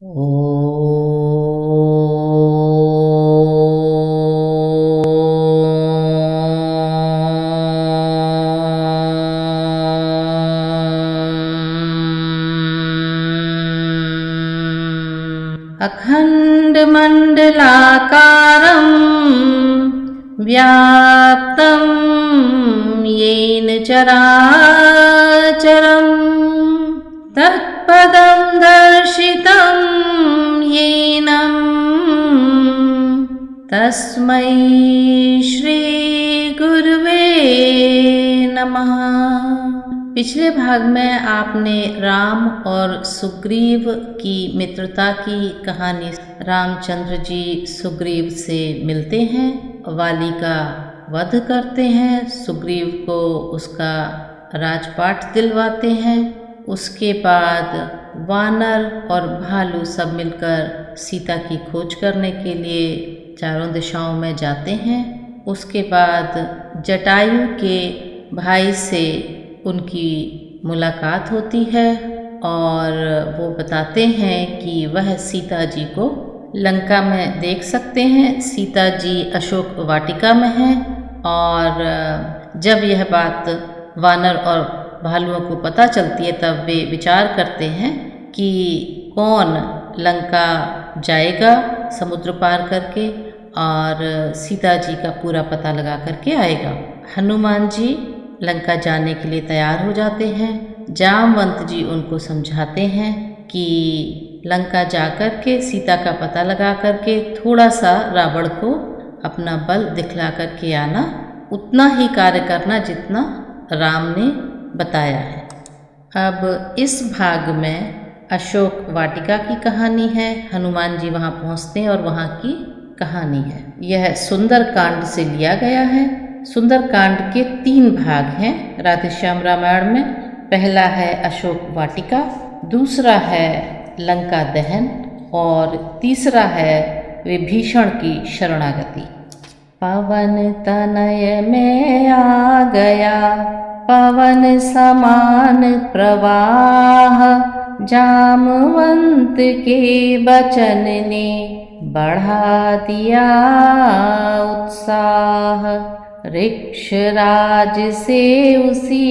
ओ अखण्डमण्डलाकारं व्याप्तं येन चराचरं तत्पदं दर्शितं येन तस्मै श्री गुरुवे नमः। पिछले भाग में आपने राम और सुग्रीव की मित्रता की कहानी। रामचंद्र जी सुग्रीव से मिलते हैं, वाली का वध करते हैं, सुग्रीव को उसका राजपाट दिलवाते हैं। उसके बाद वानर और भालू सब मिलकर सीता की खोज करने के लिए चारों दिशाओं में जाते हैं। उसके बाद जटायु के भाई से उनकी मुलाकात होती है और वो बताते हैं कि वह सीता जी को लंका में देख सकते हैं। सीता जी अशोक वाटिका में हैं और जब यह बात वानर और भालुओं को पता चलती है तब वे विचार करते हैं कि कौन लंका जाएगा समुद्र पार करके और सीता जी का पूरा पता लगा करके आएगा। हनुमान जी लंका जाने के लिए तैयार हो जाते हैं। जामवंत जी उनको समझाते हैं कि लंका जाकर के सीता का पता लगा करके थोड़ा सा रावण को अपना बल दिखला करके आना, उतना ही कार्य करना जितना राम ने बताया है। अब इस भाग में अशोक वाटिका की कहानी है। हनुमान जी वहाँ पहुँचते हैं और वहाँ की कहानी है। यह सुंदर कांड से लिया गया है। सुंदरकांड के 3 भाग हैं राधेश्याम रामायण में। पहला है अशोक वाटिका, दूसरा है लंका दहन और तीसरा है विभीषण की शरणागति। पवन तनय में आ गया पवन समान प्रवाह, जामवंत के बचन ने बढ़ा दिया उत्साह। ऋक्षराज से उसी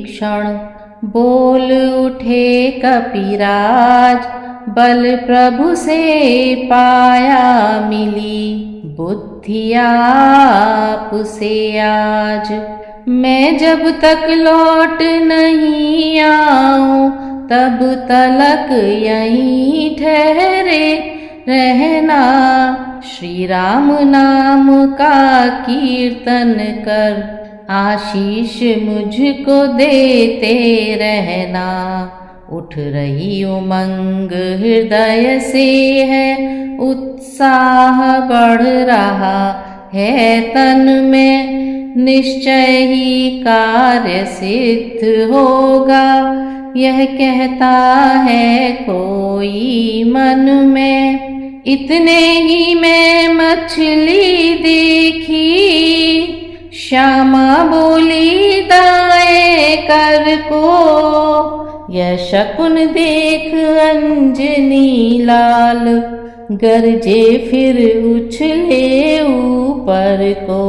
क्षण बोल उठे कपिराज, बल प्रभु से पाया मिली बुद्धि आप से आज। मैं जब तक लौट नहीं आऊं तब तलक यहीं ठहरे रहना, श्री राम नाम का कीर्तन कर आशीष मुझको देते रहना। उठ रही उमंग हृदय से है, उत्साह बढ़ रहा है तन में, निश्चय ही कार्य सिद्ध होगा यह कहता है कोई मन में। इतने ही मैं मछली देखी, श्यामा बोली दाएं कर को, यह शकुन देख अंजनी लाल, गरजे फिर उछले ऊपर को।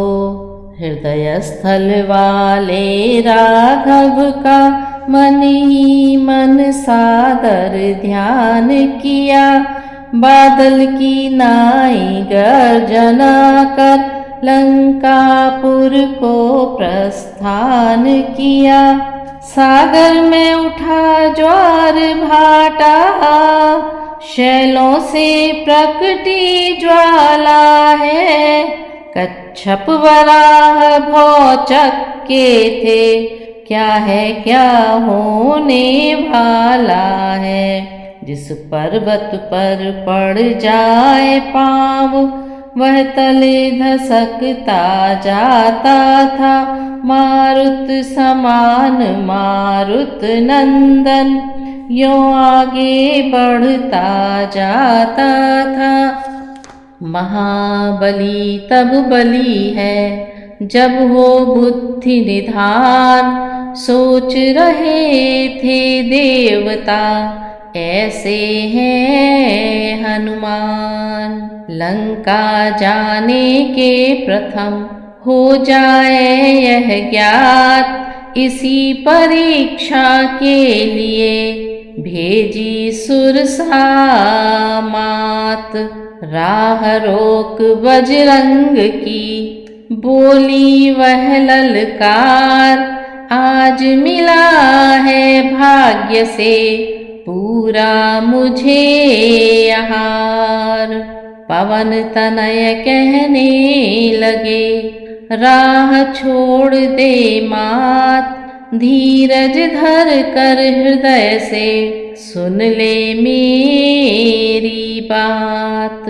हृदय स्थल वाले राघव का मन ही मन सादर ध्यान किया, बादल की नाई गर्जना कर लंकापुर को प्रस्थान किया। सागर में उठा ज्वार भाटा, शैलों से प्रकटी ज्वाला है, कच्छप वराह भौचक के थे, क्या है क्या होने वाला है। जिस पर्वत पर पड़ जाए पाँव वह तले धसकता जाता था, मारुत समान मारुत नंदन यों आगे बढ़ता जाता था। महाबली तब बली है जब हो बुद्धि निधान, सोच रहे थे देवता ऐसे हैं हनुमान। लंका जाने के प्रथम हो जाए यह ज्ञात, इसी परीक्षा के लिए भेजी सुरसा मात। राह रोक बजरंग की बोली वह ललकार, आज मिला है भाग्य से पूरा मुझे आहार। पवन तनय कहने लगे राह छोड़ दे मात, धीरज धर कर हृदय से सुन ले मेरी बात।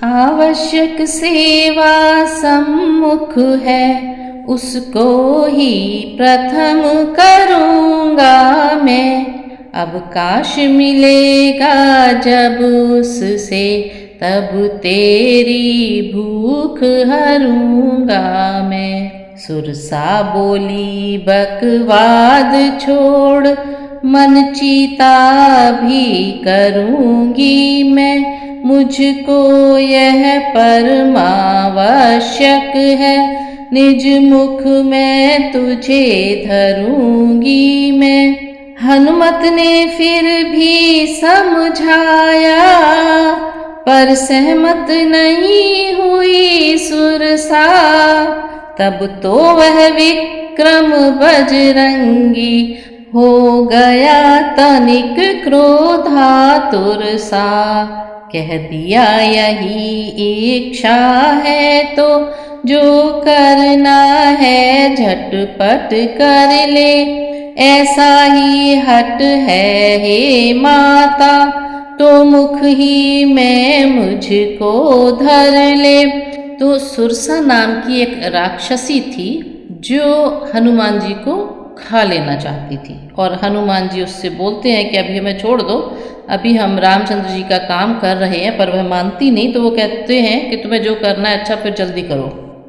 आवश्यक सेवा सम्मुख है उसको ही प्रथम करूँगा मैं, अवकाश मिलेगा जब उससे तब तेरी भूख हरूँगा मैं। सुरसा बोली बकवाद छोड़, मन चीता भी करूँगी मैं, मुझको यह परमावश्यक है, निज मुख में तुझे धरूँगी मैं। हनुमत ने फिर भी समझाया, पर सहमत नहीं हुई सुरसा। तब तो वह विक्रम बजरंगी हो गया तनिक क्रोधातुर सा। कह दिया यही इच्छा है तो जो करना है झटपट कर ले, ऐसा ही हट है हे माता, तो मुख ही में मुझको धर ले। तो सुरसा नाम की एक राक्षसी थी जो हनुमान जी को खा लेना चाहती थी, और हनुमान जी उससे बोलते हैं कि अभी हमें छोड़ दो, अभी हम रामचंद्र जी का काम कर रहे हैं, पर वह मानती नहीं। तो वो कहते हैं कि तुम्हें जो करना है अच्छा फिर जल्दी करो।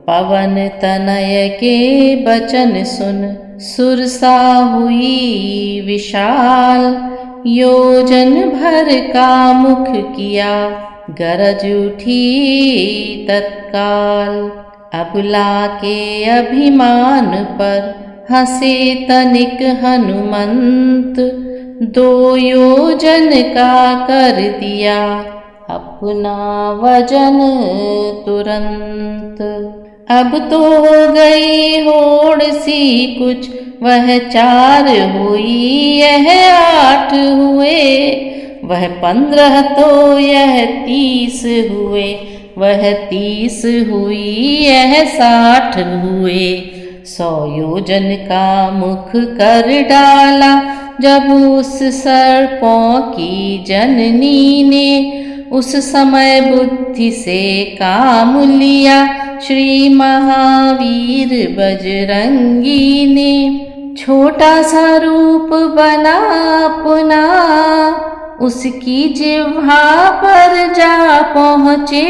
पवन तनय के बचन सुन सुरसा हुई विशाल, योजन भर का मुख किया गरज उठी तत्काल। अबला के अभिमान पर हंसे तनिक हनुमंत, दो योजन का कर दिया अपना वजन तुरंत। अब तो हो गई होड़ सी कुछ, वह 4 हुई यह 8 हुए, वह 15 तो यह 30 हुए, वह 30 हुई यह 60 हुए। 100 योजन का मुख कर डाला जब उस सर्पों की जननी ने, उस समय बुद्धि से काम लिया श्री महावीर बजरंगी ने। छोटा सा रूप बना अपना, उसकी जिह्वा पर जा पहुँचे,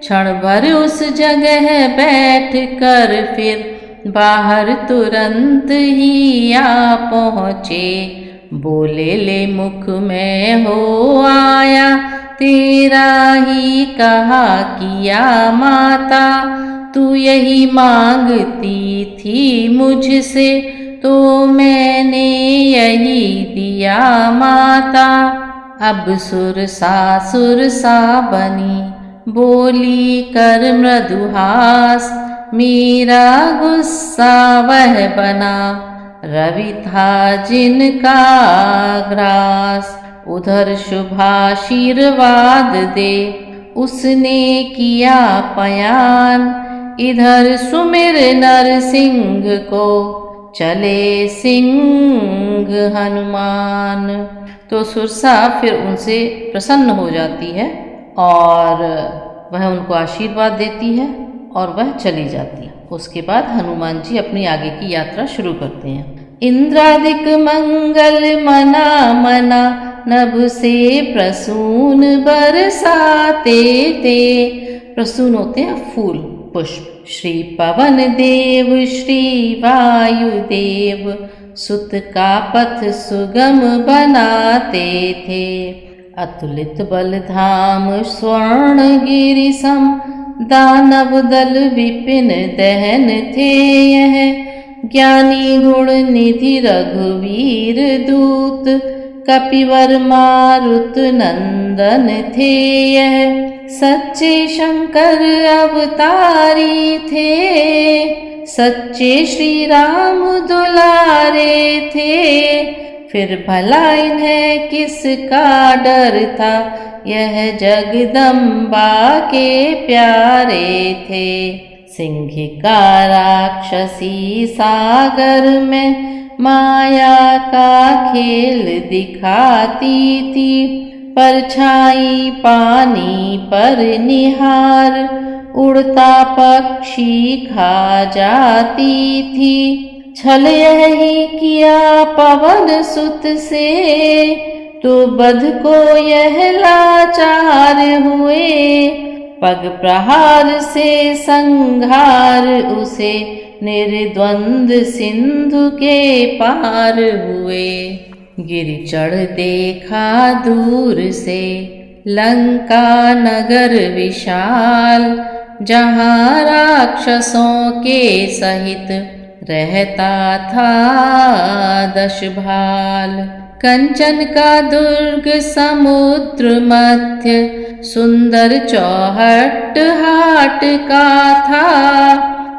क्षण भर उस जगह बैठ कर फिर बाहर तुरंत ही आ पहुँचे। बोले ले मुख में हो आया, तेरा ही कहा किया माता, तू यही मांगती थी मुझसे, तो मैंने यही दिया माता। अब सुरसा बनी बोली कर मृदुहास, मेरा गुस्सा वह बना रवि था जिनका ग्रास। उधर शुभाशीर्वाद दे उसने किया पयान, इधर सुमिर नरसिंह को चले सिंह हनुमान। तो सुरसा फिर उनसे प्रसन्न हो जाती है और वह उनको आशीर्वाद देती है और वह चली जाती है। उसके बाद हनुमान जी अपनी आगे की यात्रा शुरू करते हैं। इंद्रादिक मंगल मना मना, नभ से प्रसून बरसाते थे। प्रसून होते हैं फूल पुष्प। श्री पवन देव श्री वायु देव सुत का पथ सुगम बनाते थे। अतुलित बल धाम स्वर्ण गिरि सम, दानव दल विपिन दहन थे यह। ज्ञानी गुण निधि रघुवीर दूत, कपिवर मारुत नंदन थे यह। सच्चे शंकर अवतारी थे, सच्चे श्री राम दुलारे थे। फिर भला इन्हें किसका डर था, यह जगदम्बा के प्यारे थे। सिंहिका राक्षसी सागर में, माया का खेल दिखाती थी। परछाई पानी पर निहार, उड़ता पक्षी खा जाती थी। छल यही किया पवन सुत से, तो बध को यह लाचार हुए। पग प्रहार से संघार उसे, निर्द्वंद सिंधु के पार हुए। गिरि चढ़ देखा दूर से, लंका नगर विशाल। जहाँ राक्षसों के सहित रहता था 10 भाल। कंचन का दुर्ग समुद्र मध्य, सुंदर चौहट हाट का था।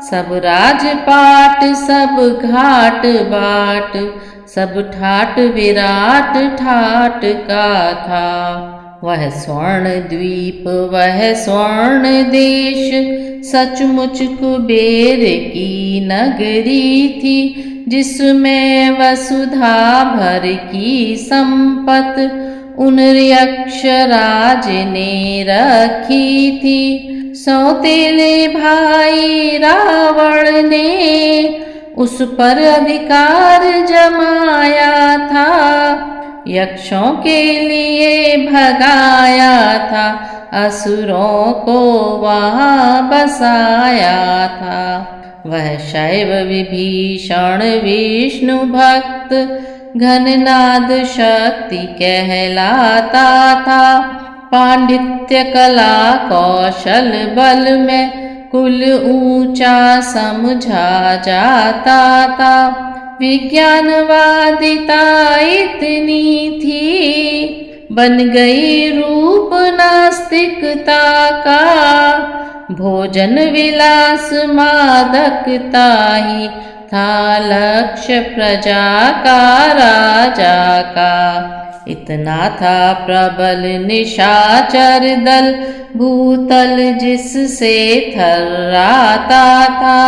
सब राजपाट सब घाट बाट, सब ठाट विराट ठाट का था। वह स्वर्ण द्वीप वह स्वर्ण देश, सचमुच कुबेर की नगरी थी। जिसमें वसुधा भर की संपत, उन यक्षराज ने रखी थी। सौतेले भाई रावण ने उस पर अधिकार जमाया था। यक्षों के लिए भगाया था, असुरों को वहाँ बसाया था। वह शैव विभीषण विष्णु भक्त, घननाद शक्ति कहलाता था। पांडित्य कला कौशल बल में, कुल ऊंचा समझा जाता था। विज्ञानवादिता इतनी थी, बन गई रूप नास्तिकता का। भोजन विलास मादकता ही था लक्ष्य प्रजा का राजा का। इतना था प्रबल निशाचर दल, भूतल जिससे थर्राता था।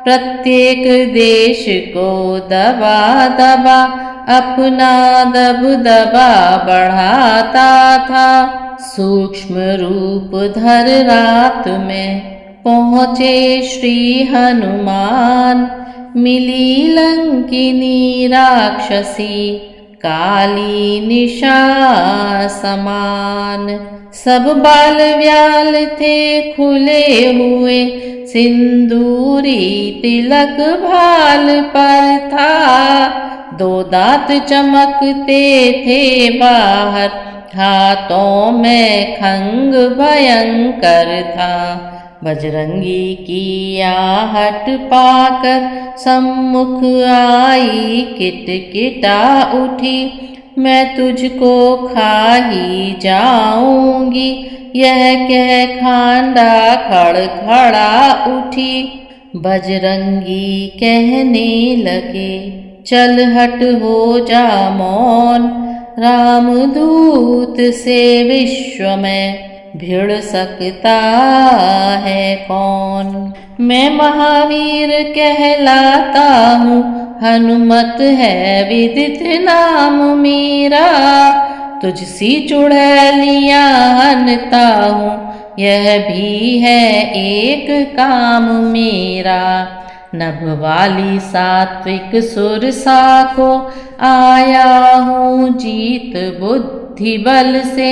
प्रत्येक देश को दबा दबा, अपना दबदबा बढ़ाता था। सूक्ष्म रूप धर रात में पहुँचे श्री हनुमान। मिली लंकिनी राक्षसी, काली निशा समान। सब बाल व्याल थे खुले हुए, सिंदूरी तिलक भाल पर था। 2 दांत चमकते थे बाहर, हाथों में खंग भयंकर था। बजरंगी की आहट पाकर सम्मुख आई किटकिटा उठी। मैं तुझको खा ही जाऊंगी, यह कह खांडा खड़खड़ा उठी। बजरंगी कहने लगे, चल हट हो जा मौन। रामदूत से विश्व में भिड़ सकता है कौन। मैं महावीर कहलाता हूँ, हनुमत है विदित नाम मेरा। तुझसी चुड़ैलियाँ हनता हूँ, यह भी है एक काम मेरा। नभ वाली सात्विक सुरसा को आया हूँ जीत बुद्धि बल से।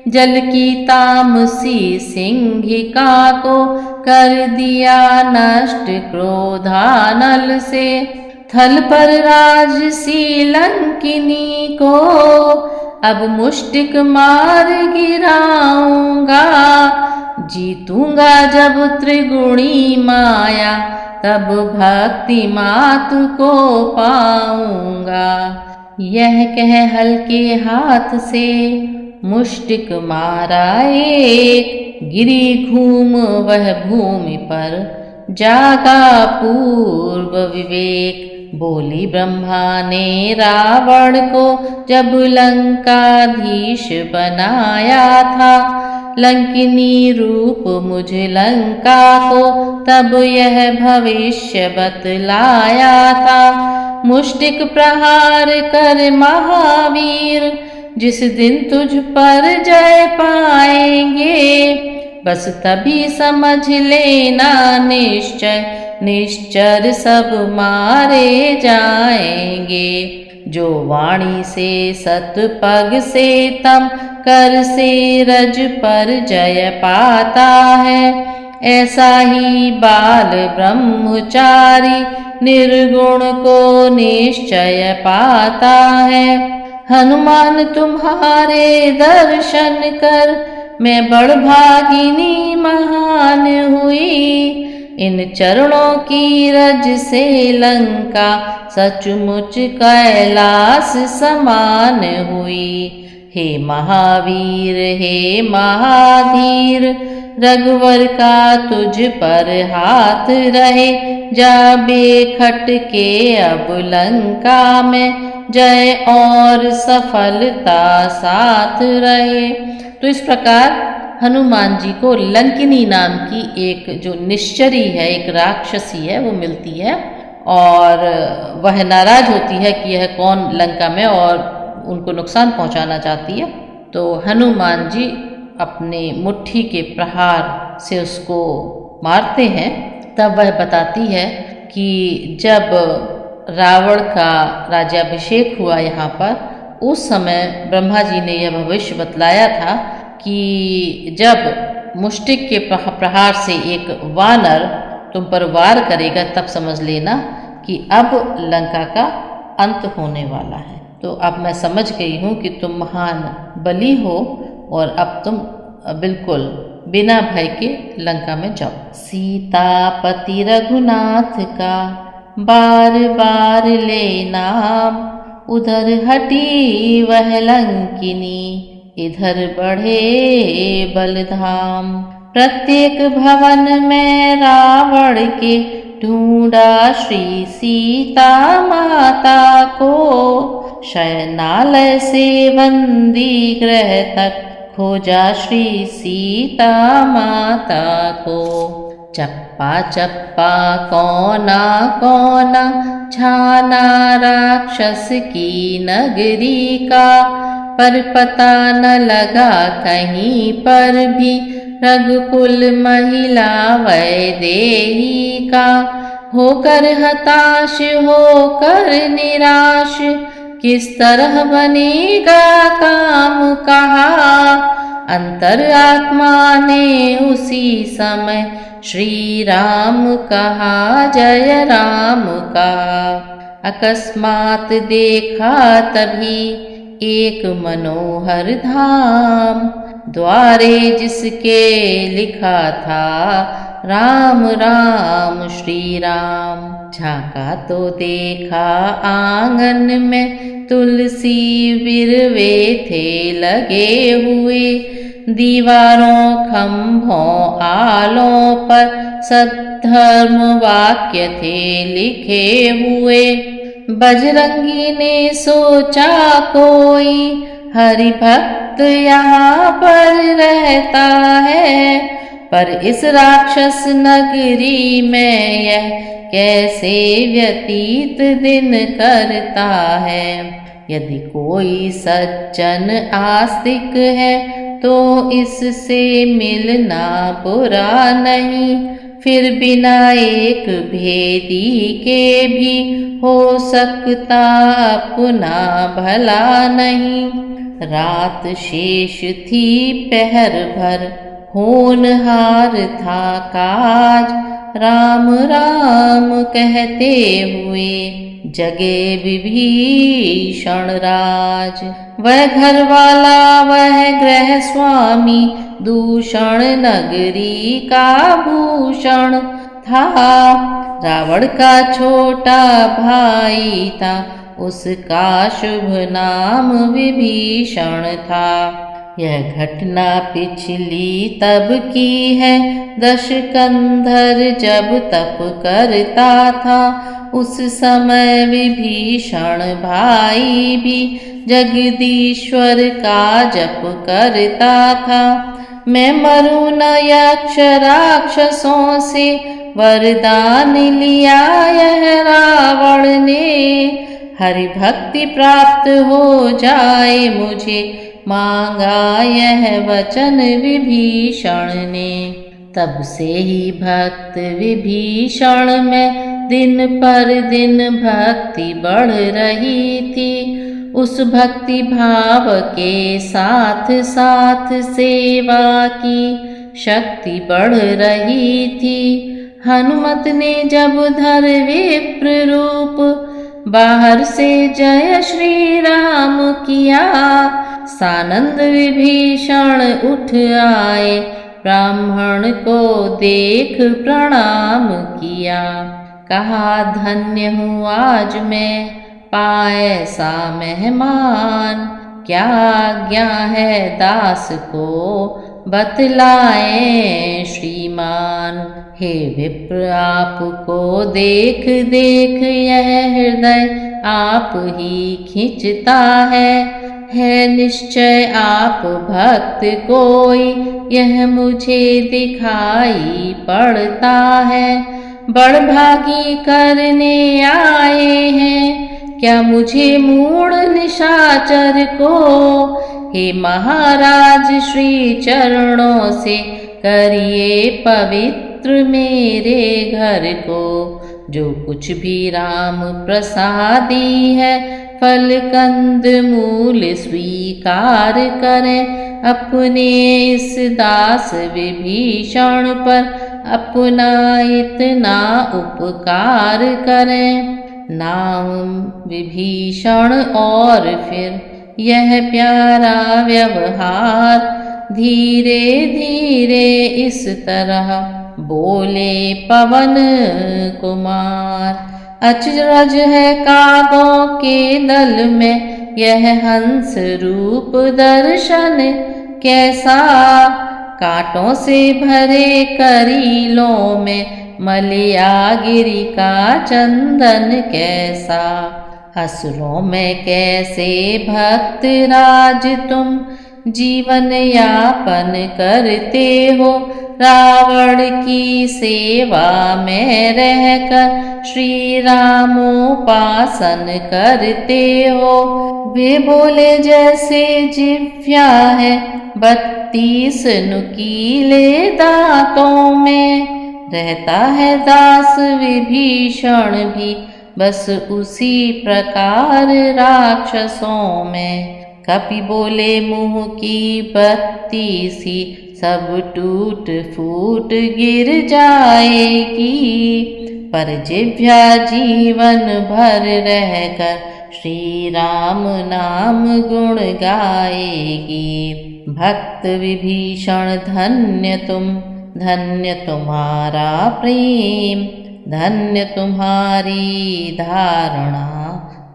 जल की तामसी सिंहिका को कर दिया नष्ट क्रोधानल से। थल पर राजसी लंकिनी को अब मुष्टिक मार गिराऊंगा। जीतूंगा जब त्रिगुणी माया तब भक्ति मातु को पाऊंगा। यह कह हल्के हाथ से मुष्टिक मारा एक, गिरी घूम वह भूमि पर जागा पूर्व विवेक। बोली ब्रह्मा ने रावण को जब लंकाधीश बनाया था, लंकिनी रूप मुझे लंका को तब यह भविष्य बतलाया था। मुष्टिक प्रहार कर महावीर जिस दिन तुझ पर जय पाएंगे, बस तभी समझ लेना निश्चय निश्चर सब मारे जाएंगे। जो वाणी से सतपग से तम कर से रज पर जय पाता है, ऐसा ही बाल ब्रह्मचारी निर्गुण को निश्चय पाता है। हनुमान तुम्हारे दर्शन कर मैं बड़भागिनी महान हुई। इन चरणों की रज से लंका सचमुच कैलाश समान हुई। हे महावीर हे महाधीर, रघुवर का तुझ पर हाथ रहे। जा बेखट के अब लंका में जय और सफलता साथ रहे। तो इस प्रकार हनुमान जी को लंकिनी नाम की एक जो निश्चरी है, एक राक्षसी है, वो मिलती है और वह नाराज होती है कि यह कौन लंका में और उनको नुकसान पहुंचाना चाहती है। तो हनुमान जी अपने मुट्ठी के प्रहार से उसको मारते हैं। तब वह बताती है कि जब रावण का राज्याभिषेक हुआ यहाँ पर, उस समय ब्रह्मा जी ने यह भविष्य बतलाया था कि जब मुष्टिक के प्रहार से एक वानर तुम पर वार करेगा, तब समझ लेना कि अब लंका का अंत होने वाला है। तो अब मैं समझ गई हूँ कि तुम महान बली हो और अब तुम बिल्कुल बिना भय के लंका में जाओ। सीतापति रघुनाथ का बार बार ले नाम, उधर हटी वह लंकिनी इधर बढ़े बलधाम। प्रत्येक भवन में रावण के ढूंढा श्री सीता माता को, शयनालय से बंदी गृह तक खोजा श्री सीता माता को। चप्पा चप्पा कोना कोना छाना राक्षस की नगरी का, पर पता न लगा कहीं पर भी रघुकुल महिला वैदेही का। होकर हताश होकर निराश किस तरह बनेगा काम कहा, अंतर आत्मा ने उसी समय श्री राम कहा जय राम कहा। अकस्मात देखा तभी एक मनोहर धाम, द्वारे जिसके लिखा था राम राम श्री राम। झांका तो देखा आंगन में तुलसी बिरवे थे लगे हुए, दीवारों खंभों आलों पर सद्धर्म वाक्य थे लिखे हुए। बजरंगी ने सोचा कोई हरि भक्त यहाँ पर रहता है, पर इस राक्षस नगरी में यह कैसे व्यतीत दिन करता है। यदि कोई सज्जन आस्तिक है तो इससे मिलना बुरा नहीं, फिर बिना एक भेदी के भी हो सकता अपना भला नहीं। रात शेष थी पहर भर होनहार था काज, राम राम कहते हुए जगे विभीषण राज। वह घर वाला वह गृह स्वामी दूषण नगरी का भूषण था। रावण का छोटा भाई था, उसका शुभ नाम विभीषण था। यह घटना पिछली तब की है, दशकंधर जब तप करता था। उस समय विभीषण भाई भी जगदीश्वर का जप करता था। मैं मरूं न यक्ष राक्षसों से, वरदान लिया यह रावण ने। हरि भक्ति प्राप्त हो जाए मुझे, मांगा यह वचन विभीषण ने। तब से ही भक्त विभीषण में दिन पर दिन भक्ति बढ़ रही थी। उस भक्ति भाव के साथ साथ सेवा की शक्ति बढ़ रही थी। हनुमत ने जब धर विप्र रूप, बाहर से जय श्री राम किया। सानंद विभीषण उठ आए, ब्राह्मण को देख प्रणाम किया। कहा धन्य हूँ आज मैं पाए ऐसा मेहमान। क्या आज्ञा है दास को बतलाए श्रीमान। हे विप्र आपको देख देख यह हृदय आप ही खींचता है निश्चय आप भक्त कोई, यह मुझे दिखाई पड़ता है। बड़भागी करने आए हैं क्या मुझे मूढ़ निशाचर को। हे महाराज श्री चरणों से करिए पवित्र मेरे घर को। जो कुछ भी राम प्रसादी है, फल कंद मूल स्वीकार करें। अपने इस दास विभीषण पर अपना इतना उपकार करें। नाम विभीषण और फिर यह प्यारा व्यवहार। धीरे धीरे इस तरह बोले पवन कुमार। अचरज है कागों के दल में यह हंस रूप दर्शन कैसा। कांटों से भरे करीलों में मलयागिरी का चंदन कैसा। असुरों में कैसे भक्त राज तुम जीवन यापन करते हो। रावण की सेवा में रहकर श्री रामोपासन करते हो। वे बोले जैसे जिह्वा है 32 नुकीले दांतों में। रहता है दास विभीषण भी बस उसी प्रकार राक्षसों में। कपि बोले मुँह की बत्ती सी सब टूट फूट गिर जाएगी। पर जिह्वा जीवन भर रहकर श्री राम नाम गुण गाएगी। भक्त विभीषण धन्य तुम, धन्य तुम्हारा प्रेम, धन्य तुम्हारी धारणा,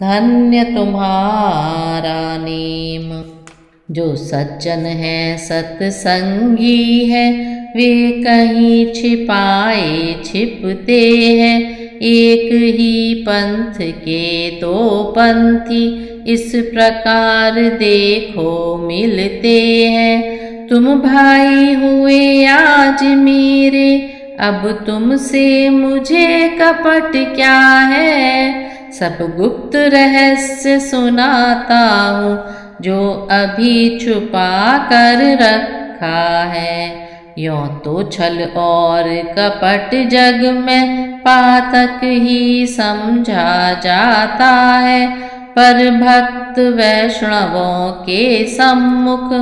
धन्य तुम्हारा नेम। जो सज्जन है सत्संगी है, वे कहीं छिपाए छिपते हैं। एक ही पंथ के दो पंथी इस प्रकार देखो मिलते हैं। तुम भाई हुए आज मेरे, अब तुमसे मुझे कपट क्या है। सब गुप्त रहस्य सुनाता हूँ जो अभी छुपा कर रखा है। यों तो छल और कपट जग में पातक ही समझा जाता है। पर भक्त वैष्णवों के सम्मुख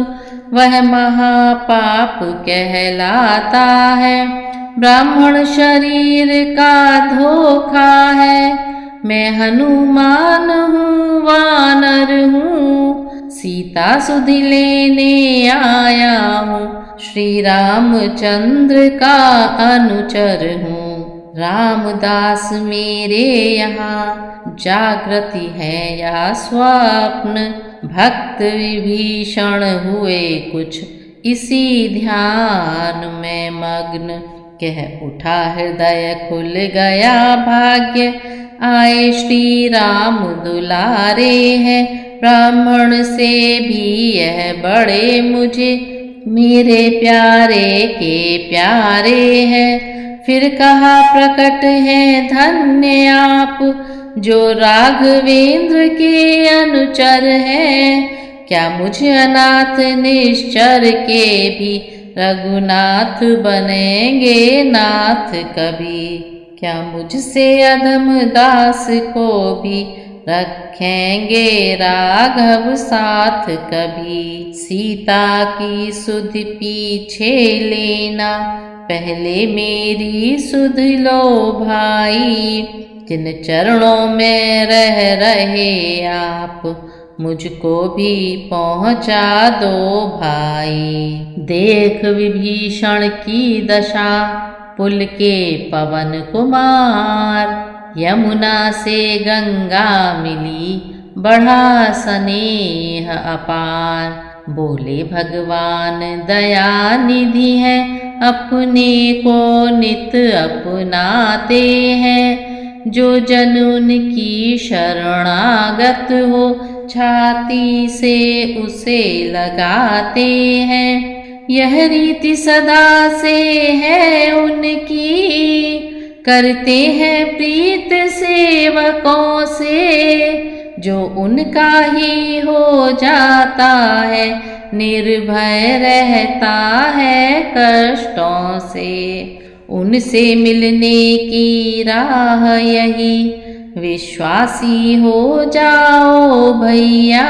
वह महापाप कहलाता है। ब्राह्मण शरीर का धोखा है, मैं हनुमान हूँ वानर हूँ, सीता सुधि लेने आया हूँ, श्री रामचंद्र का अनुचर हूँ। रामदास मेरे यहाँ जागृति है या स्वप्न, भक्त विभीषण हुए कुछ इसी ध्यान में मग्न। कह उठा हृदय खुल गया भाग्य, आए श्री राम दुलारे हैं, ब्राह्मण से भी यह बड़े मुझे मेरे प्यारे के प्यारे हैं। फिर कहा प्रकट है धन्य आप, जो राघवेंद्र के अनुचर हैं। क्या मुझ अनाथ निश्चर के भी रघुनाथ बनेंगे नाथ कभी। क्या मुझसे अधम दास को भी रखेंगे राघव साथ कभी। सीता की सुध पीछे लेना, पहले मेरी सुध लो भाई। जिन चरणों में रह रहे आप, मुझको भी पहुँचा दो भाई। देख विभीषण की दशा, पुल के पवन कुमार। यमुना से गंगा मिली, बढ़ा स्नेह अपार। बोले भगवान दया निधि है, अपने को नित अपनाते हैं। जो जन उनकी शरणागत हो, छाती से उसे लगाते हैं। यह रीति सदा से है उनकी, करते हैं प्रीत सेवकों से। जो उनका ही हो जाता है, निर्भय रहता है कष्टों से। उनसे मिलने की राह यही, विश्वासी हो जाओ भैया।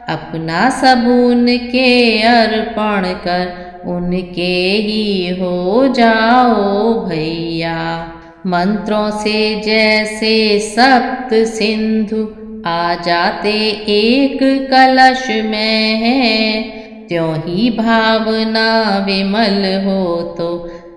अपना सब उनके अर्पण कर, उनके ही हो जाओ भैया। मंत्रों से जैसे सप्त सिंधु आ जाते एक कलश में है, त्यों ही भावना विमल हो तो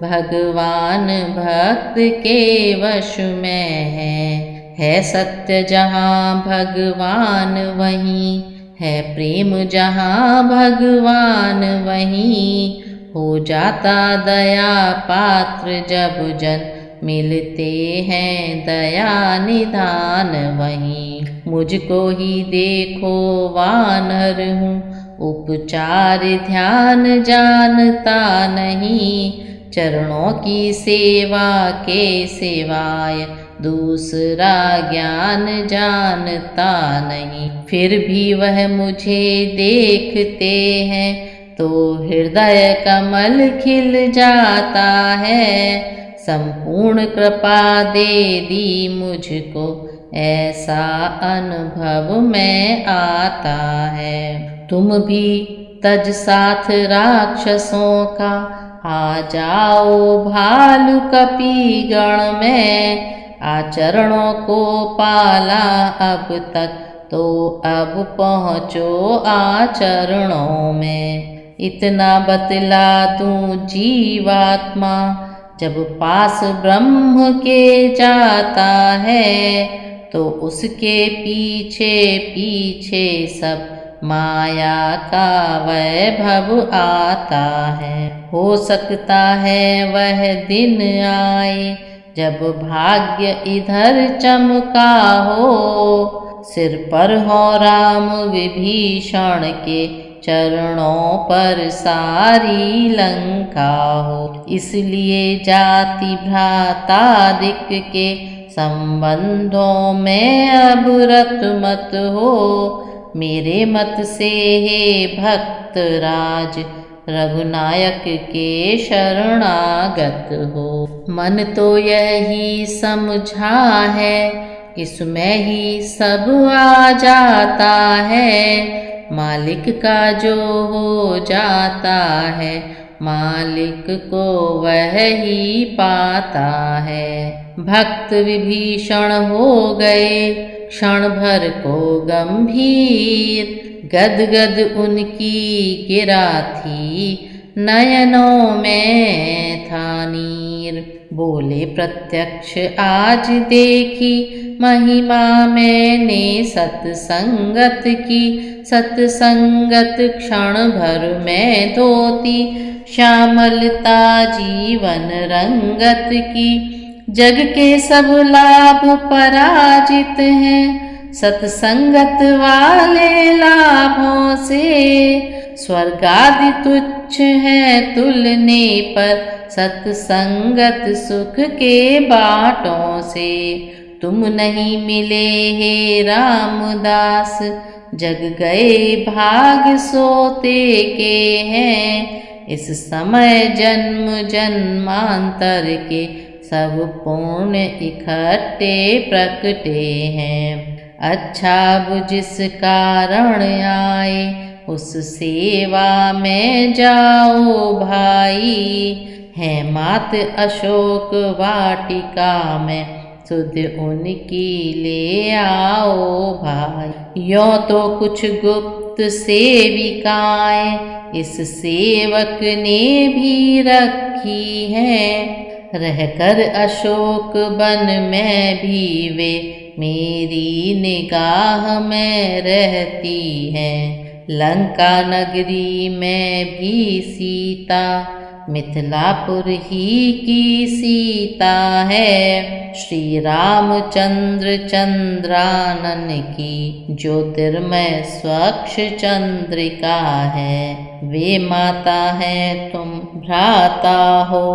भगवान भक्त के वश में है सत्य जहाँ भगवान वहीं, है प्रेम जहाँ भगवान वहीं। हो जाता दया पात्र जब जन मिलते हैं दया निधान वहीं। मुझको ही देखो वानर हूँ, उपचार ध्यान जानता नहीं। चरणों की सेवा के सिवाय दूसरा ज्ञान जानता नहीं। फिर भी वह मुझे देखते हैं तो हृदय कमल खिल जाता है। संपूर्ण कृपा दे दी मुझको, ऐसा अनुभव में आता है। तुम भी तज साथ राक्षसों का, आ जाओ भालू कपी गण में। आचरणों को पाला अब तक, तो अब पहुँचो आचरणों में। इतना बतला दूं जीवात्मा, जब पास ब्रह्म के जाता है, तो उसके पीछे पीछे सब माया का वैभव आता है। हो सकता है वह दिन आए, जब भाग्य इधर चमका हो। सिर पर हो राम विभीषण के, चरणों पर सारी लंका हो। इसलिए जाति भ्रातादिक के, संबंधों में अब रत मत हो। मेरे मत से हे भक्त राज, रघुनायक के शरणागत हो। मन तो यही समझा है, इसमें ही सब आ जाता है। मालिक का जो हो जाता है, मालिक को वह ही पाता है। भक्त विभीषण हो गए क्षण भर को गंभीर, गदगद उनकी गिरा थी नयनों में था नीर। बोले प्रत्यक्ष आज देखी महिमा मैंने सत्संगत की, सत्संगत क्षण भर में धोती श्यामलता जीवन रंगत की। जग के सब लाभ पराजित हैं सत्संगत वाले लाभों से, स्वर्गादि तुच्छ है तुलने पर सत्संगत सुख के बाटों से। तुम नहीं मिले हे रामदास जग गए भाग सोते के हैं, इस समय जन्म जन्मांतर के सब पुण्य इकट्ठे प्रकटे हैं। अच्छा अब जिस कारण आए उस सेवा में जाओ भाई, है मात अशोक वाटिका में सुध उनकी ले आओ भाई। यो तो कुछ गुप्त सेविकाएं इस सेवक ने भी रखी है, रहकर अशोक वन में भी वे मेरी निगाह में रहती हैं। लंका नगरी में भी सीता मिथिलापुर ही की सीता है। श्री रामचंद्र चंद्रानन की ज्योतिर्मय स्वच्छ चंद्रिका है। वे माता है तुम भ्राता हो,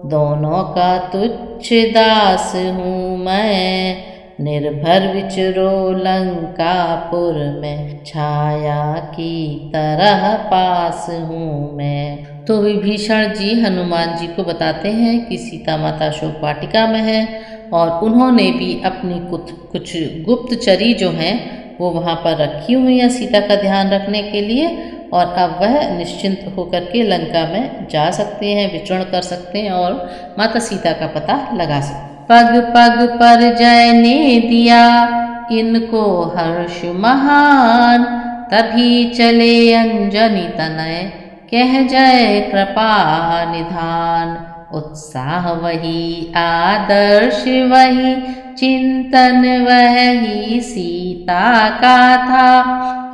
दोनों का तुच्छ दास हूँ मैं। निर्भर विचरो लंकापुर में, छाया की तरह पास हूँ मैं। तो विभीषण जी हनुमान जी को बताते हैं कि सीता माता अशोक वाटिका में है और उन्होंने भी अपनी कुछ गुप्तचरी जो हैं वो वहाँ पर रखी हुई हैं सीता का ध्यान रखने के लिए, और अब वह निश्चिंत होकर के लंका में जा सकते हैं, विचरण कर सकते हैं और माता सीता का पता लगा सकते हैं। पग पग पर जय ने दिया इनको हर्ष महान, तभी चले अंजनी तनय कह जय कृपा निधान। उत्साह वही आदर्श वही चिंतन वही सीता का था,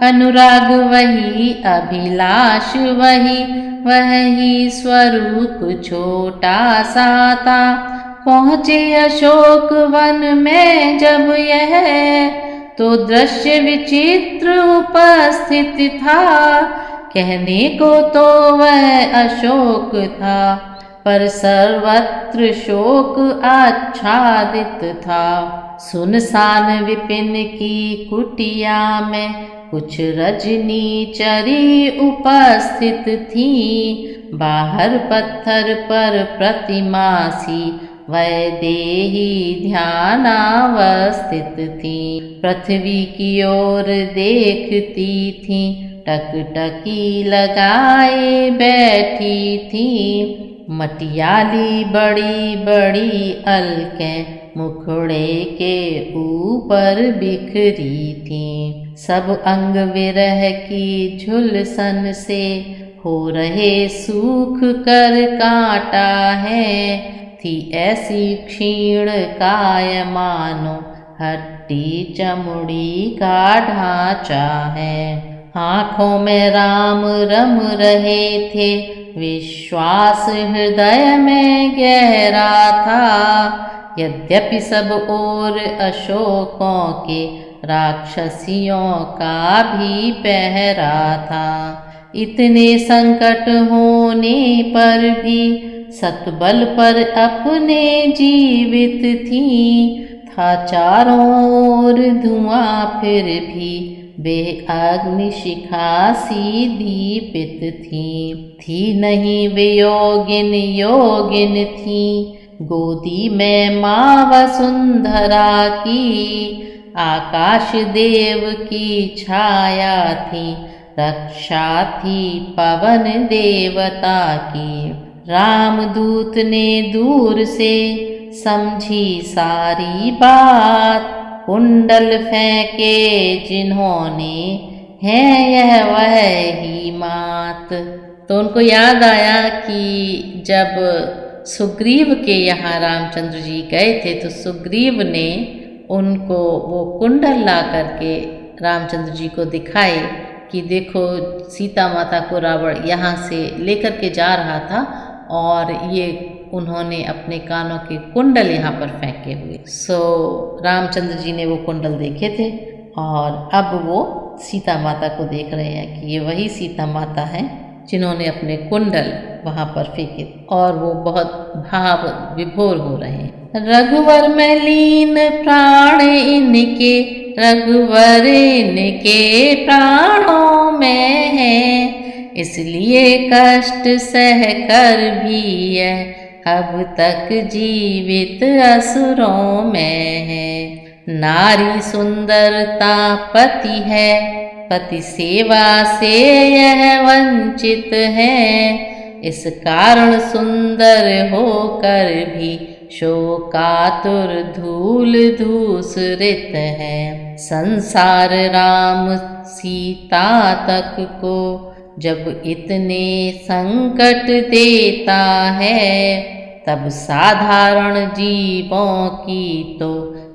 अनुराग वही अभिलाष वही स्वरूप छोटा सा था। पहुँचे अशोक वन में जब यह तो दृश्य विचित्र उपस्थित था, कहने को तो वह अशोक था पर सर्वत्र शोक आच्छादित था। सुनसान विपिन की कुटिया में कुछ रजनी चरी उपस्थित थी, बाहर पत्थर पर प्रतिमा सी वैदेही ध्यानावस्थित थी। पृथ्वी की ओर देखती थी, टकटकी लगाए बैठी थी। मटियाली बड़ी बड़ी अलकें मुखड़े के ऊपर बिखरी थी। सब अंग विरह की झुलसन से हो रहे सूख कर कांटा है। थी ऐसी क्षीण काय मानो हड्डी चमड़ी का ढांचा है। आँखों में राम रम रहे थे, विश्वास हृदय में गहरा था। यद्यपि सब ओर अशोकों के राक्षसियों का भी पहरा था। इतने संकट होने पर भी सतबल पर अपने जीवित थी। था चारों ओर धुआं फिर भी वे अग्निशिखा सी दीपित थी नहीं वे योगिन थी। गोदी में माँ वसुंधरा की आकाश देव की छाया थी। रक्षा थी पवन देवता की। रामदूत ने दूर से समझी सारी बात, कुंडल फेंके जिन्होंने है यह वह ही मात। तो उनको याद आया कि जब सुग्रीव के यहाँ रामचंद्र जी गए थे तो सुग्रीव ने उनको वो कुंडल ला करके रामचंद्र जी को दिखाए कि देखो सीता माता को रावण यहाँ से लेकर के जा रहा था और ये उन्होंने अपने कानों के कुंडल यहाँ पर फेंके हुए। रामचंद्र जी ने वो कुंडल देखे थे और अब वो सीता माता को देख रहे हैं कि ये वही सीता माता हैं जिन्होंने अपने कुंडल वहाँ पर फेंके और वो बहुत भाव विभोर हो रहे हैं। रघुवर में लीन प्राण इनके, रघुवर इनके प्राणों में है, इसलिए कष्ट सह कर भी है अब तक जीवित असुरों में है। नारी सुंदरता पति है, पति सेवा से यह वंचित है, इस कारण सुंदर होकर भी शोकातुर धूल धूसरित है। संसार राम सीता तक को जब इतने संकट देता है, तब साधारण जीवों की तो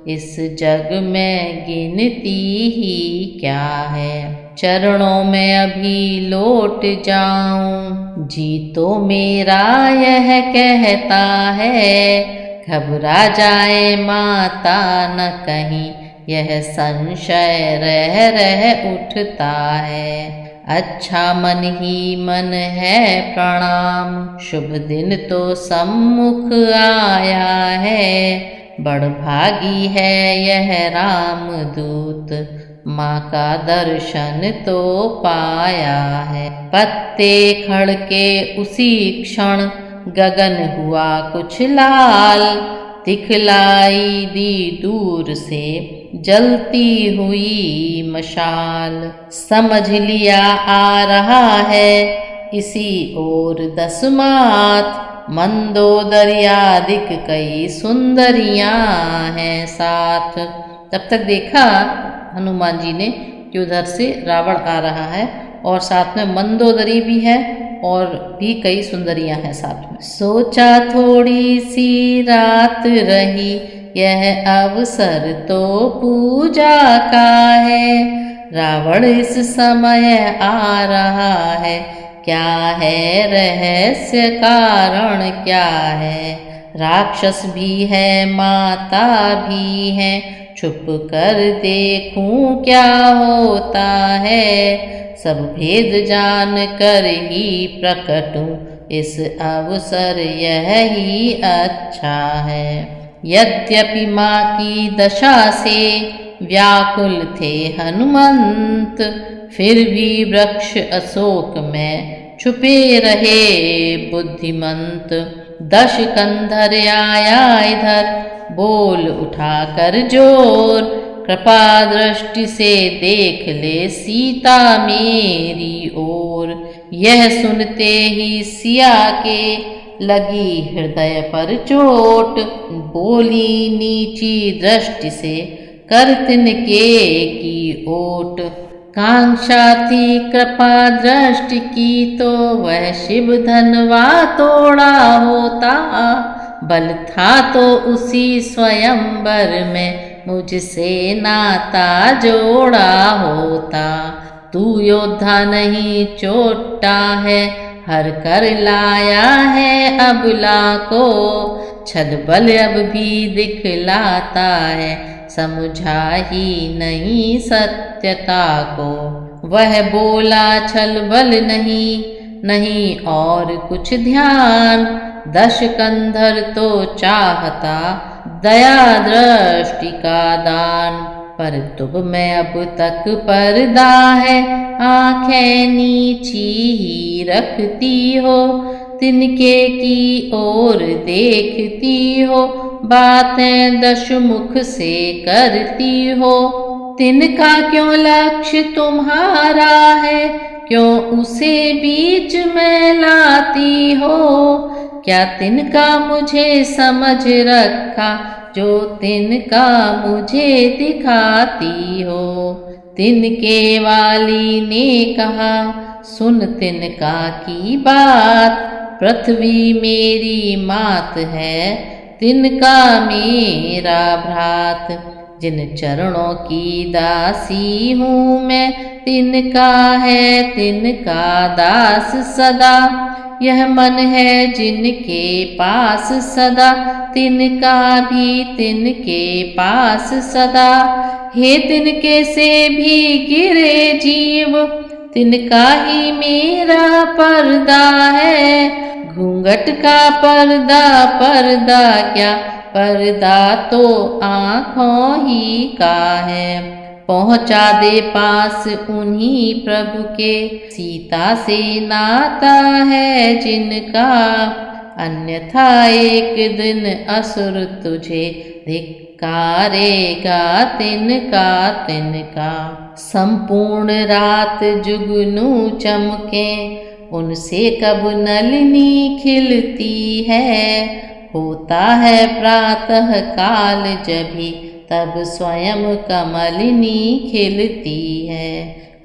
इस जग में गिनती ही क्या है। चरणों में अभी लौट जाऊं, जी तो मेरा यह कहता है, घबरा जाए माता न कहीं यह संशय रह रह उठता है। अच्छा मन ही मन है प्रणाम, शुभ दिन तो सम्मुख आया है, बड़ भागी है यह रामदूत, माँ का दर्शन तो पाया है। पत्ते खड़के उसी क्षण गगन हुआ कुछ लाल, दिखलाई दी दूर से जलती हुई मशाल। समझ लिया आ रहा है इसी ओर दसमात, मंदोदरियादिक कई सुंदरियां हैं साथ। तब तक देखा हनुमान जी ने कि उधर से रावण आ रहा है और साथ में मंदोदरी भी है और भी कई सुंदरियां हैं साथ में। सोचा थोड़ी सी रात रही, यह अवसर तो पूजा का है, रावण इस समय आ रहा है, क्या है रहस्य कारण क्या है। राक्षस भी है माता भी है, छुप कर देखूं क्या होता है, सब भेद जान कर ही प्रकटूं इस अवसर यही अच्छा है। यद्यपि माँ की दशा से व्याकुल थे हनुमंत, फिर भी वृक्ष अशोक में छुपे रहे बुद्धिमंत। दश कंधर आया इधर बोल उठाकर जोर, कृपा दृष्टि से देख ले सीता मेरी ओर। यह सुनते ही सिया के लगी हृदय पर चोट, बोली नीची दृष्टि से कर तिनके की ओट। कांक्षा थी कृपा दृष्टि की तो वह शिव धनवा तोड़ा होता, बल था तो उसी स्वयंवर में मुझसे नाता जोड़ा होता। तू योद्धा नहीं चोटा है, हर कर लाया है अबला को, छल बल अब भी दिखलाता है, समझा ही नहीं सत्यता को। वह बोला छल बल नहीं और कुछ ध्यान, दश कंधर तो चाहता दया दृष्टि का दान। पर तुम में अब तक पर्दा है, आंखें नीची ही रखती हो, तिनके की ओर देखती हो, बातें दशमुख से करती हो। तिनका क्यों लक्ष्य तुम्हारा है, क्यों उसे बीच में लाती हो। क्या तिनका मुझे समझ रखा, जो तिनका मुझे दिखाती हो। तिनके वाली ने कहा, सुन तिनका की बात, पृथ्वी मेरी मात है, तिनका मेरा भ्रात। जिन चरणों की दासी हूँ मैं, तिनका है तिनका दास सदा। यह मन है जिनके पास सदा, तिनका भी तिनके पास सदा। हे तिनके से भी गिरे जीव, तिनका ही मेरा पर्दा है। घूंघट का पर्दा पर्दा क्या, पर्दा तो आँखों ही का है। पहुँचा दे पास उन्हीं प्रभु के, सीता से नाता है जिनका। अन्यथा एक दिन असुर तुझे धिक्कारेगा, तिनका तिनका। संपूर्ण रात जुगनू चमके, उनसे कब नलिनी खिलती है। होता है प्रातः काल जभी, तब स्वयं कमलिनी खिलती है।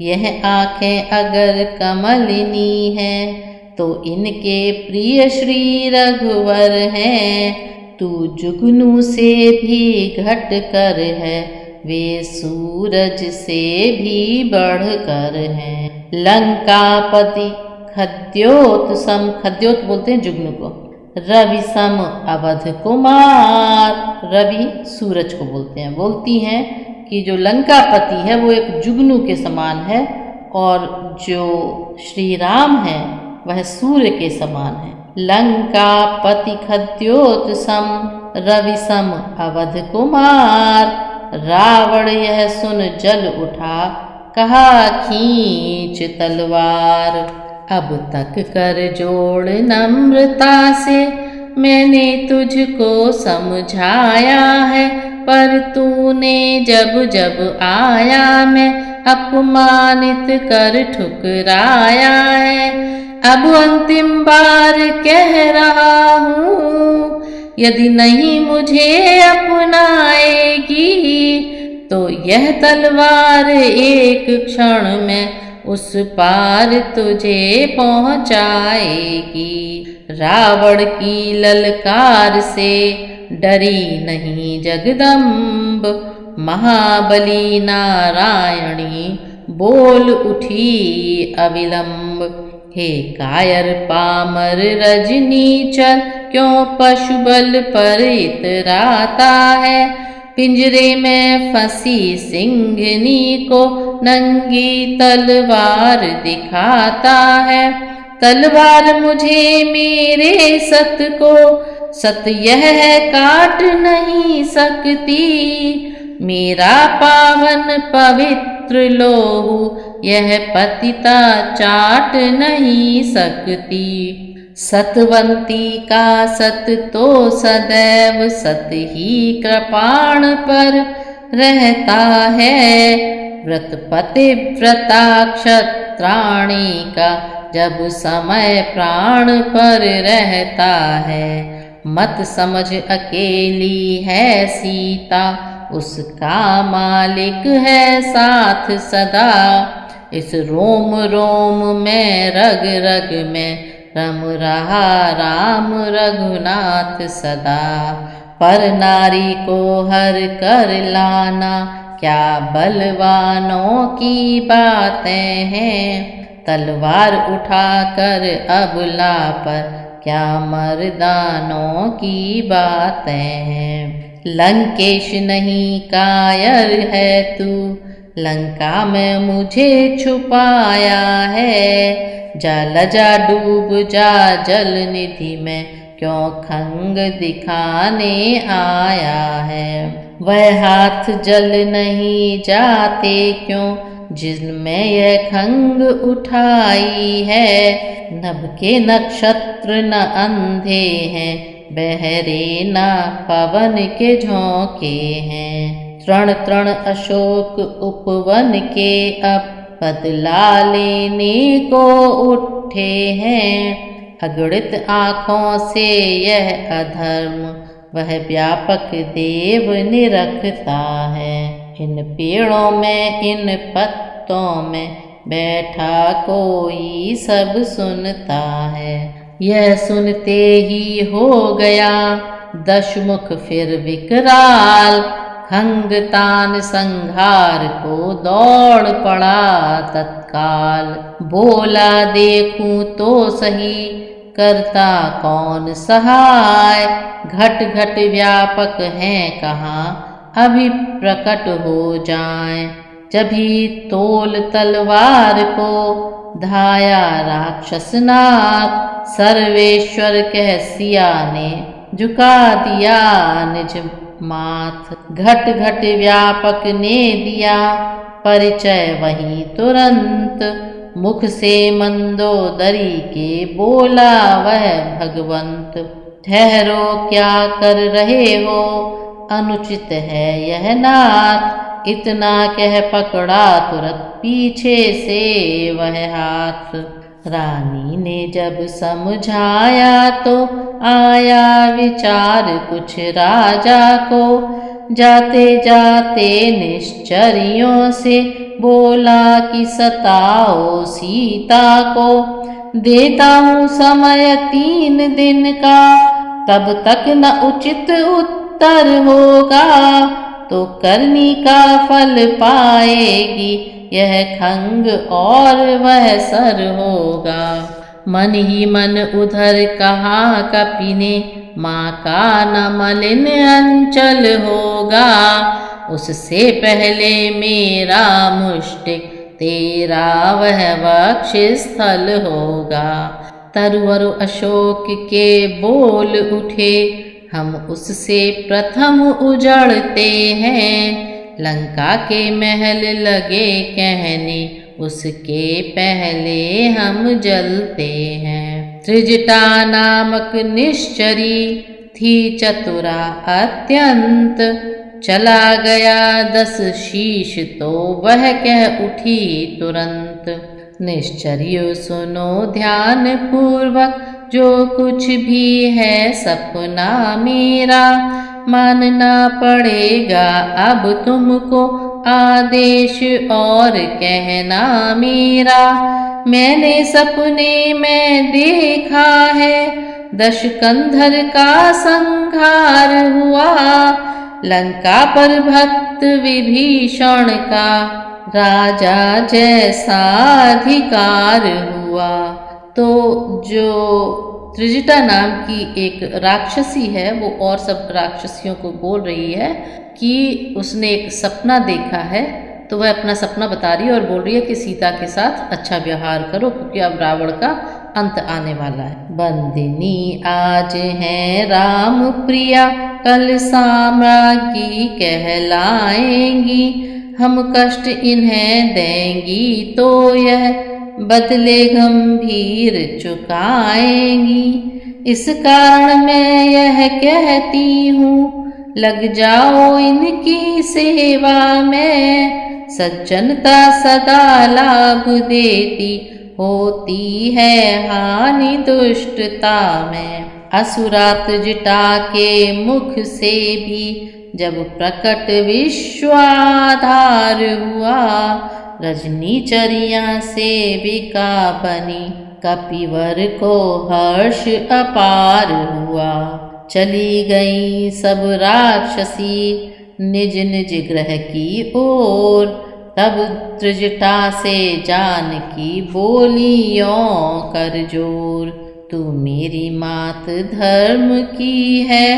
यह आँखें अगर कमलिनी हैं, तो इनके प्रिय श्री रघुवर हैं। तू जुगनू से भी घट कर है, वे सूरज से भी बढ़ कर हैं। लंकापति खद्योत सम, खद्योत बोलते हैं जुगनू को, रवि सम अवध कुमार, रवि सूरज को बोलते हैं। बोलती हैं कि जो लंकापति है वो एक जुगनू के समान है, और जो श्री राम है वह सूर्य के समान है। लंकापति खद्योत सम, रवि सम अवध कुमार। रावण यह सुन जल उठा, कहा खींच तलवार। अब तक कर जोड़ नम्रता से, मैंने तुझको समझाया है, पर तूने जब जब आया मैं अपमानित कर ठुकराया है। अब अंतिम बार कह रहा हूँ, यदि नहीं मुझे अपनाएगी, तो यह तलवार एक क्षण में उस पार तुझे पहुँचाएगी। रावण की ललकार से डरी नहीं जगदम्ब, महाबली नारायणी बोल उठी अविलंब। हे कायर पामर रजनीचर, क्यों पशुबल पर इतराता है। पिंजरे में फंसी सिंघनी को नंगी तलवार दिखाता है। तलवार मुझे मेरे सत को, सत यह काट नहीं सकती। मेरा पावन पवित्र लोहू यह पतिता चाट नहीं सकती। सतवंती का सत तो सदैव सत ही कृपाण पर रहता है। व्रत पतिव्रता क्षत्राणी का जब समय प्राण पर रहता है। मत समझ अकेली है सीता, उसका मालिक है साथ सदा। इस रोम रोम में रग रग में रम रहा राम रघुनाथ सदा। पर नारी को हर कर लाना क्या बलवानों की बातें हैं। तलवार उठाकर अबला पर क्या मर्दानों की बातें हैं। लंकेश नहीं कायर है तू, लंका में मुझे छुपाया है। जा जा डूब जा जल निधि में, क्यों खंग दिखाने आया है। वह हाथ जल नहीं जाते क्यों, जिनमें यह खंग उठाई है। नभ के नक्षत्र न अंधे हैं, बहरे न पवन के झोंके हैं। तृण तृण अशोक उपवन के अब बदला लेने को उठे हैं। अगणित आँखों से यह अधर्म वह व्यापक देव निरखता है। इन पेड़ों में इन पत्तों में बैठा कोई सब सुनता है। यह सुनते ही हो गया दशमुख फिर विकराल, खंग तान संहार को दौड़ पड़ा तत्काल। बोला देखूं तो सही करता कौन सहाय, घट घट व्यापक हैं कहाँ अभी प्रकट हो जाएं। जभी तोल तलवार को धाया राक्षसनाथ, सर्वेश्वर कह सिया ने झुका दिया निज माथ। घट घट व्यापक ने दिया परिचय वही तुरंत, मुख से मंदोदरी के बोला वह भगवंत। ठहरो क्या कर रहे हो अनुचित है यह नाथ, इतना कह पकड़ा तुरंत पीछे से वह हाथ। रानी ने जब समझाया तो आया विचार कुछ राजा को, जाते जाते निश्चरियों से बोला कि सताओ सीता को। देता हूँ समय 3 दिन का, तब तक न उचित उत्तर होगा, तो करनी का फल पाएगी यह खंग और वह सर होगा। मन ही मन उधर कहा कपि ने, माँ का न मलिन अंचल होगा, उससे पहले मेरा मुष्टिक तेरा वह वक्ष स्थल होगा। तरुवर अशोक के बोल उठे, हम उससे प्रथम उजड़ते हैं। लंका के महल लगे कहने, उसके पहले हम जलते हैं। त्रिजटा नामक निश्चरी थी चतुरा अत्यंत, चला गया 10 शीश तो वह कह उठी तुरंत। निश्चर्यो सुनो ध्यान पूर्वक, जो कुछ भी है सपना मेरा, मानना पड़ेगा अब तुमको आदेश और कहना मेरा। मैंने सपने में देखा है 10 कंधर का संहार हुआ, लंका पर भक्त विभीषण का राजा जैसा अधिकार हुआ। तो जो त्रिजटा नाम की एक राक्षसी है वो और सब राक्षसियों को बोल रही है कि उसने एक सपना देखा है, तो वह अपना सपना बता रही है और बोल रही है कि सीता के साथ अच्छा व्यवहार करो क्योंकि अब रावण का अंत आने वाला है। बंदिनी आज है राम प्रिया, कल साम्राज्ञी कहलाएंगी, हम कष्ट इन्हें देंगी तो यह बदले गंभीर चुकाएंगी। इस कारण मैं यह कहती हूँ, लग जाओ इनकी सेवा में, सज्जनता सदा लाभ देती, होती है हानि दुष्टता में। असुरात जटा के मुख से भी जब प्रकट विश्वाधार हुआ, रजनीचर्या सेविका बनी, कपिवर को हर्ष अपार हुआ। चली गई सब राक्षसी निज निज ग्रह की ओर, तब त्रिजटा से जानकी बोली यों कर जोर। तू मेरी मात धर्म की है,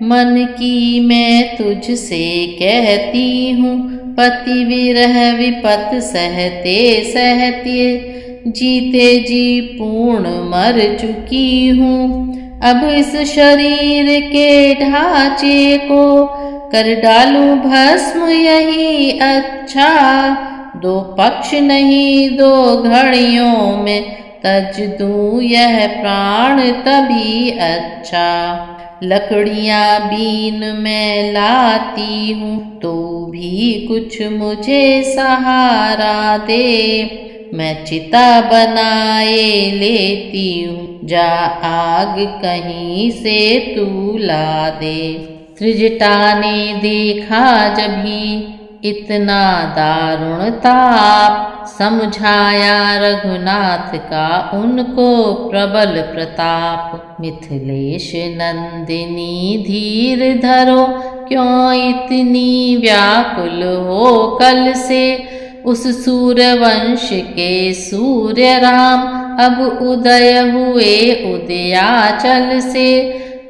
मन की मैं तुझसे कहती हूँ, पति विरह विपत सहते सहते, जीते जी पूर्ण मर चुकी हूँ। अब इस शरीर के ढांचे को कर डालूं भस्म यही अच्छा, 2 पक्ष नहीं 2 घड़ियों में तज दूं यह प्राण तभी अच्छा। लकड़ियाँ बीन मैं लाती हूँ, तो भी कुछ मुझे सहारा दे। मैं चिता बनाए लेती हूँ, जा आग कहीं से तू ला दे। त्रिजटा ने देखा जभी इतना दारुण ताप, समझाया रघुनाथ का उनको प्रबल प्रताप। मिथिलेश नंदिनी धीर धरो, क्यों इतनी व्याकुल हो कल से। उस सूर्यवंश के सूर्य राम अब उदय हुए उदयाचल से।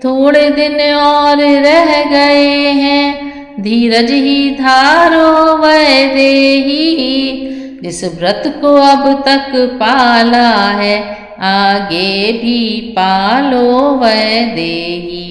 थोड़े दिन और रह गए हैं, धीरज ही धारो वैदेही। जिस व्रत को अब तक पाला है, आगे भी पालो वैदेही।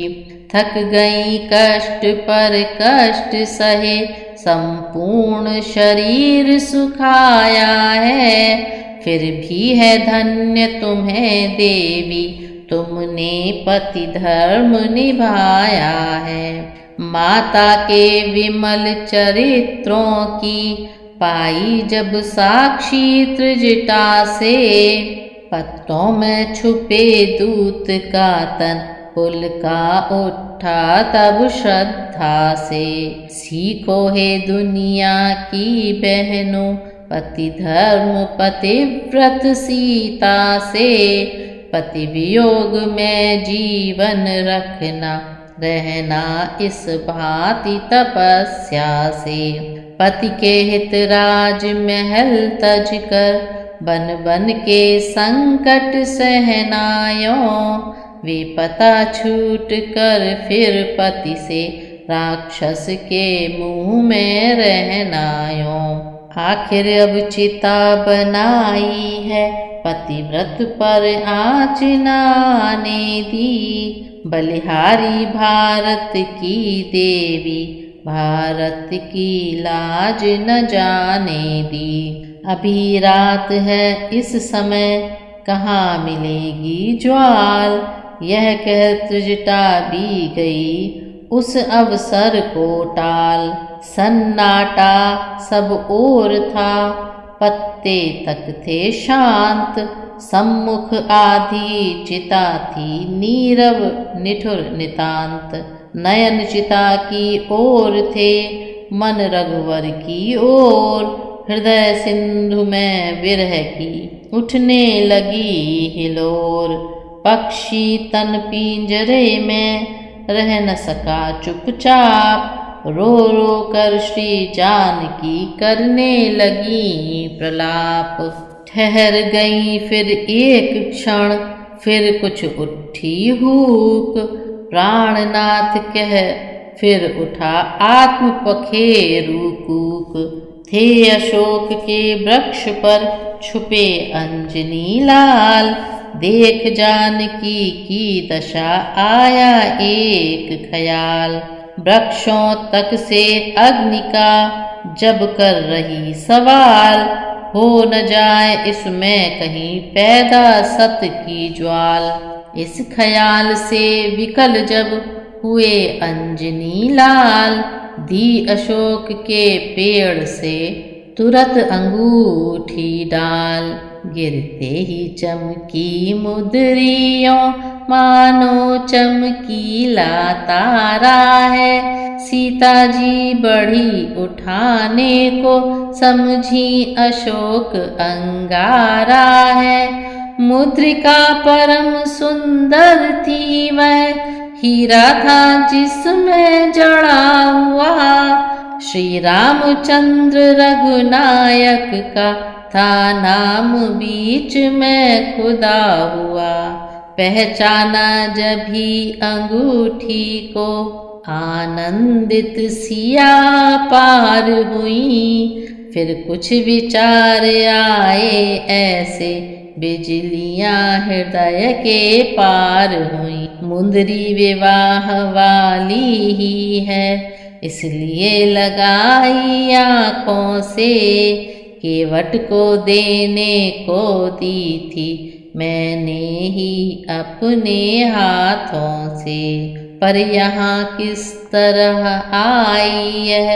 थक गई कष्ट पर कष्ट सहे, संपूर्ण शरीर सुखाया है। फिर भी है धन्य तुम्हें देवी, तुमने पति धर्म निभाया है। माता के विमल चरित्रों की पाई जब साक्षी त्रिजटा से। पत्तों में छुपे दूत का तन पुलका उठा तब श्रद्धा से। सीखो हे दुनिया की बहनों, पति धर्म पतिव्रत सीता से। पति वियोग में जीवन रखना, रहना इस भांति तपस्या से। पति के हित राज महल तज कर, बन बन के संकट सहनायो। वे पता छूट कर फिर पति से, राक्षस के मुंह में रहनायो। आखिर अब चिता बनाई है, पतिव्रत पर आँच न आने दी। बलिहारी भारत की देवी, भारत की लाज न जाने दी। अभी रात है इस समय, कहाँ मिलेगी ज्वाल। यह कह त्रिजटा भी गई, उस अवसर को टाल। सन्नाटा सब ओर था, पत्ते तक थे शांत। सम्मुख आधी चिता थी, नीरव निठुर नितांत। नयन चिता की ओर थे, मन रघुवर की ओर। हृदय सिंधु में विरह की उठने लगी हिलोर। पक्षी तन पिंजरे में रह न सका चुपचाप। रो रो कर श्री जानकी करने लगी प्रलाप। ठहर गई फिर एक क्षण, फिर कुछ उठी हूक। प्राणनाथ कह फिर उठा आत्म पखेरु कूक। थे अशोक के वृक्ष पर छुपे अंजनी लाल। देख जानकी की दशा आया एक ख्याल। वृक्षों तक से अग्नि का जब कर रही सवाल। हो न जाए इसमें कहीं पैदा सत की ज्वाल। इस ख्याल से विकल जब हुए अंजनी लाल। दी अशोक के पेड़ से तुरत अंगूठी डाल। गिरते ही चमकी मुदरियों, मानो चमकीला तारा है। सीता जी बढ़ी उठाने को, समझी अशोक अंगारा है। मुद्रिका परम सुंदर थी वह, हीरा था जिसमें जड़ा हुआ। श्री रामचंद्र रघुनायक का था नाम बीच में खुदा हुआ। पहचाना जभी अंगूठी को, आनंदित सिया पार हुई। फिर कुछ विचार आए ऐसे, बिजलियां हृदय के पार हुई। मुंदरी विवाह वाली ही है, इसलिए लगाई आँखों से। केवट को देने को दी थी मैंने ही अपने हाथों से। पर यहाँ किस तरह आई यह,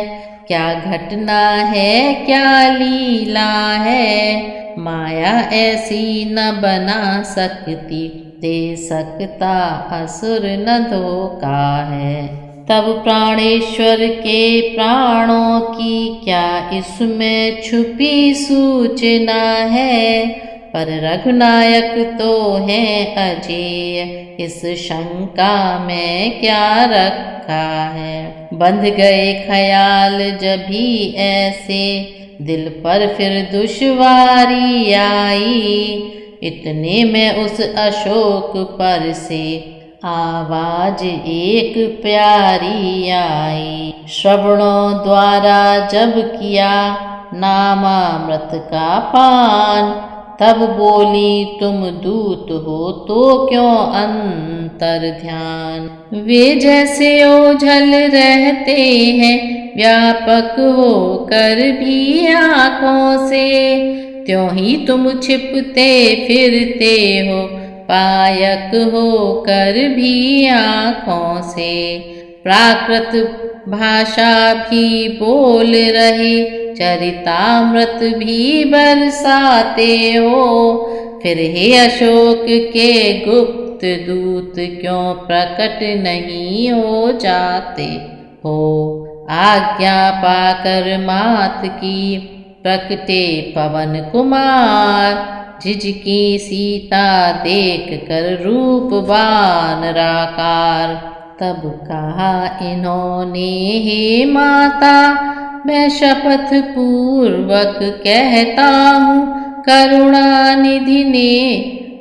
क्या घटना है क्या लीला है। माया ऐसी न बना सकती, दे सकता असुर न धोखा है। तब प्राणेश्वर के प्राणों की क्या इसमें छुपी सूचना है। पर रघुनायक तो है अजेय, इस शंका में क्या रखा है। बंध गए ख्याल जभी ऐसे, दिल पर फिर दुश्वारी आई। इतने में उस अशोक पर से आवाज एक प्यारी आई। श्रवणों द्वारा जब किया नामामृत का पान, तब बोली तुम दूत हो तो क्यों अंतर ध्यान। वे जैसे ओझल रहते हैं व्यापक होकर भी आँखों से, त्यों ही तुम छिपते फिरते हो पायक होकर भी आँखों से। प्राकृत भाषा भी बोल रहे, चरितामृत भी बरसाते हो। फिर हे अशोक के गुप्त दूत क्यों प्रकट नहीं हो जाते हो। आज्ञा पाकर मात की प्रकटे पवन कुमार, झिझकी सीता देख कर रूपवान राकार। तब कहा इन्होंने हे माता, मैं शपथ पूर्वक कहता हूँ, करुणा निधि ने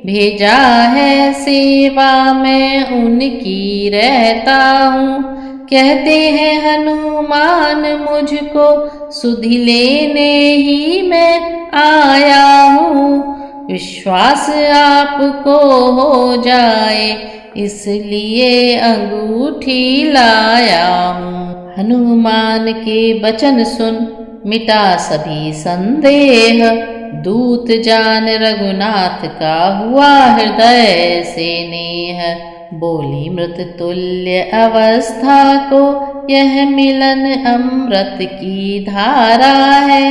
भेजा है सेवा में उनकी रहता हूँ। कहते हैं हनुमान मुझको सुधि लेने ही मैं आया हूँ। विश्वास आपको हो जाए इसलिए अंगूठी लाया हूँ। हनुमान के वचन सुन मिटा सभी संदेह, दूत जान रघुनाथ का हुआ हृदय से नेह। बोली मृत तुल्य अवस्था को यह मिलन अमृत की धारा है,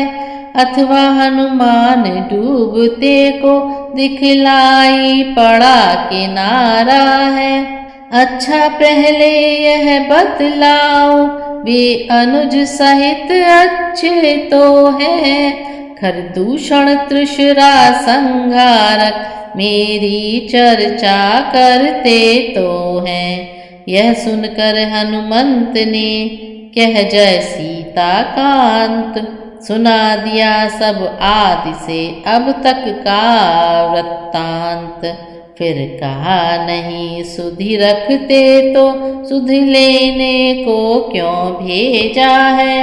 अथवा हनुमान डूबते को दिखलाई पड़ा किनारा है। अच्छा पहले यह बतलाओ वे अनुज सहित अच्छे तो हैं, खरदूषण तृषरा संहारक मेरी चर्चा करते तो हैं। यह सुनकर हनुमंत ने कह जय सीता कांत, सुना दिया सब आदि से अब तक का वृत्तांत। फिर कहा नहीं सुधि रखते तो सुध लेने को क्यों भेजा है।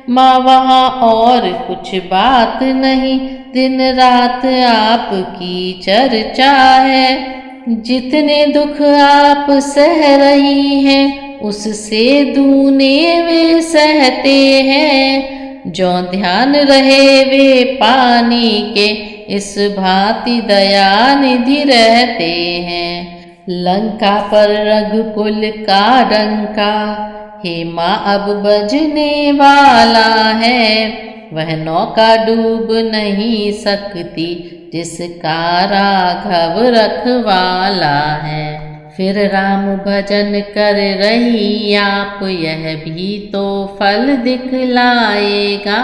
माँ वहाँ और कुछ बात नहीं, दिन रात आपकी चर्चा है। जितने दुख आप सह रही हैं उससे दूने वे सहते हैं। जो ध्यान रहे वे पानी के इस भांति दया निधि रहते हैं। लंका पर रघुकुल का डंका हे माँ अब बजने वाला है। वह नौका डूब नहीं सकती जिसका राघव रखवाला है। फिर राम भजन कर रही आप यह भी तो फल दिखलाएगा।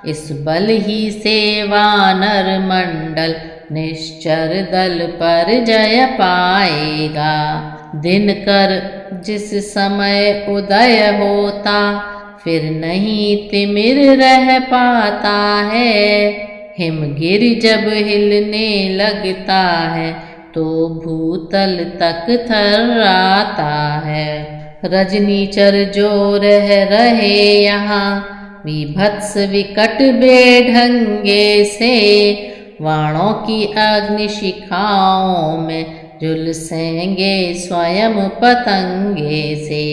इस बल ही से वानर मंडल निश्चर दल पर जय पाएगा। दिन कर जिस समय उदय होता फिर नहीं तिमिर रह पाता है। हिमगिर जब हिलने लगता है तो भूतल तक थर्राता है। रजनीचर जो रह रहे यहाँ विभत्स विकट बेढंगे से, वाणों की अग्नि शिखाओं में झुलसेंगे स्वयं पतंगे से।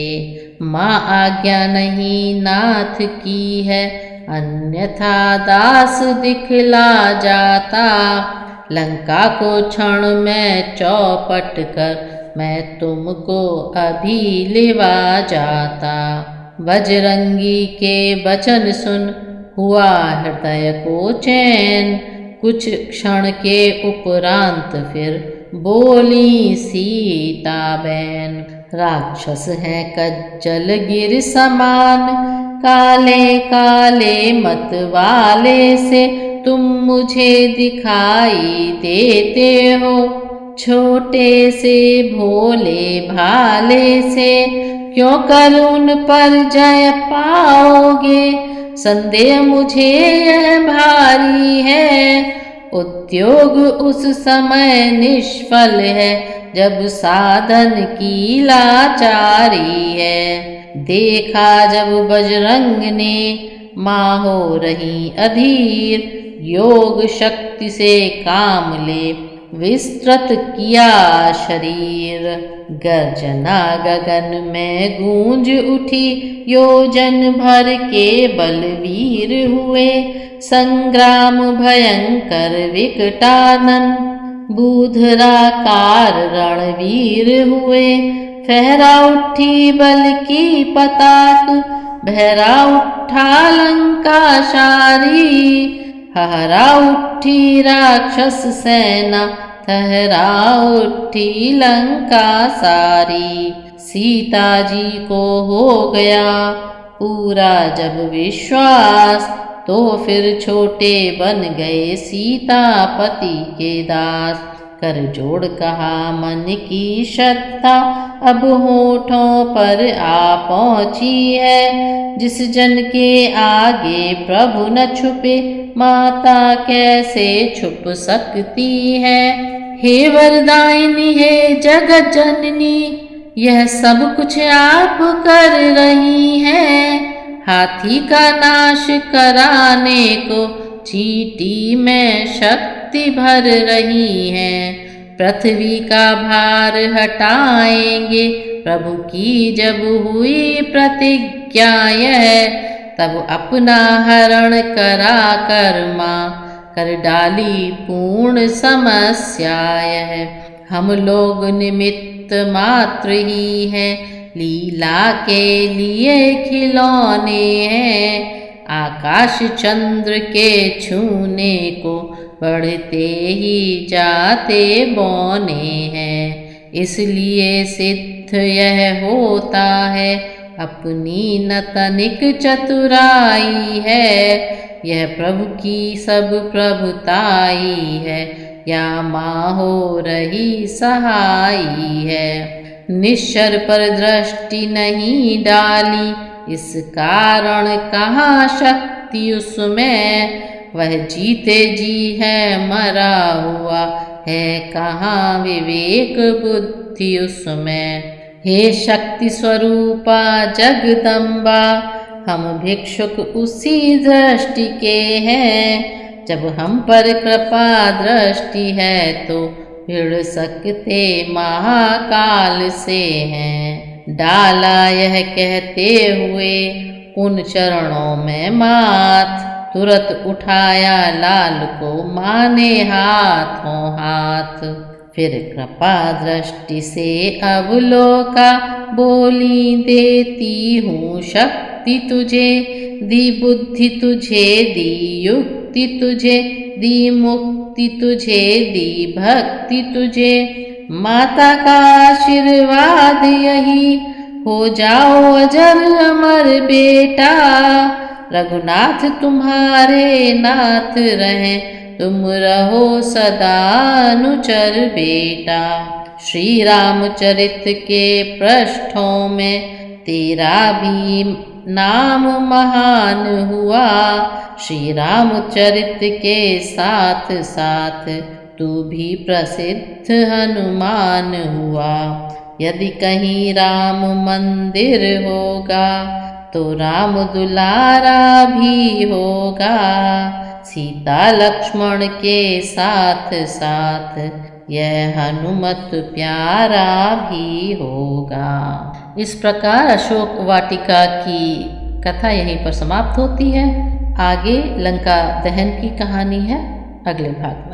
माँ आज्ञा नहीं नाथ की है अन्यथा दास दिखला जाता। लंका को क्षण में चौपट कर मैं तुमको अभी लेवा जाता। बजरंगी के वचन सुन हुआ हृदय को चैन, कुछ क्षण के उपरांत फिर बोली सीता बैन। राक्षस हैं कज्जल गिर समान, काले काले मत वाले से तुम मुझे दिखाई देते हो। छोटे से भोले भाले से क्यों कर उन पर जय पाओगे, संदेह मुझे यह भारी है। उद्योग उस समय निष्फल है जब साधन की लाचारी है। देखा जब बजरंग ने माँ हो रही अधीर, योग शक्ति से काम ले विस्तृत किया शरीर। गर्जना गगन में गूंज उठी, योजन भर के बलवीर हुए। संग्राम भयंकर विकटानन, बूधराकार रणवीर हुए। फहरा उठी बल की पताक, बहरा उठा लंका शारी। हहरा उठी राक्षस सेना, ठहरा उठी लंका सारी। सीता जी को हो गया पूरा जब विश्वास, तो फिर छोटे बन गए सीतापति के दास। कर जोड़ कहा मन की श्रद्धा, अब होठों पर आ पहुँची है। जिस जन के आगे प्रभु न छुपे, माता कैसे छुप सकती है। हे वरदायिनी हे जगत जननी, यह सब कुछ आप कर रही हैं। हाथी का नाश कराने को चींटी में शक्ति भर रही है। पृथ्वी का भार हटाएंगे प्रभु की जब हुई प्रतिज्ञा यह, तब अपना हरण करा कर माँ कर डाली पूर्ण समस्या यह। हम लोग निमित्त मात्र ही हैं, लीला के लिए खिलौने हैं। आकाश चंद्र के छूने को बढ़ते ही जाते बौने हैं। इसलिए सिद्ध यह होता है अपनी न तनिक चतुराई है। यह प्रभु की सब प्रभुताई है, या माँ हो रही सहाई है। निश्चर पर दृष्टि नहीं डाली, इस कारण कहाँ शक्ति उसमें। वह जीते जी है मरा हुआ है, कहाँ विवेक बुद्धि उसमें। हे शक्ति स्वरूपा जगदम्बा, हम भिक्षुक उसी दृष्टि के हैं। जब हम पर कृपा दृष्टि है तो भिड़ सकते महाकाल से हैं। डाला यह कहते हुए उन चरणों में माथ, तुरंत उठाया लाल को माने हाथों हाथ। फिर कृपा दृष्टि से अवलोका, बोली देती हूँ शक्ति तुझे। दी बुद्धि तुझे दी युक्ति तुझे, दी मुक्ति तुझे दी भक्ति तुझे। माता का आशीर्वाद यही, हो जाओ अजर अमर बेटा। रघुनाथ तुम्हारे नाथ रहें, तुम रहो सदा अनुचर बेटा। श्री रामचरित के पृष्ठों में तेरा भी नाम महान हुआ। श्री रामचरित के साथ साथ तू भी प्रसिद्ध हनुमान हुआ। यदि कहीं राम मंदिर होगा तो राम दुलारा भी होगा। सीता लक्ष्मण के साथ साथ यह हनुमत प्यारा भी होगा। इस प्रकार अशोक वाटिका की कथा यहीं पर समाप्त होती है। आगे लंका दहन की कहानी है अगले भाग में।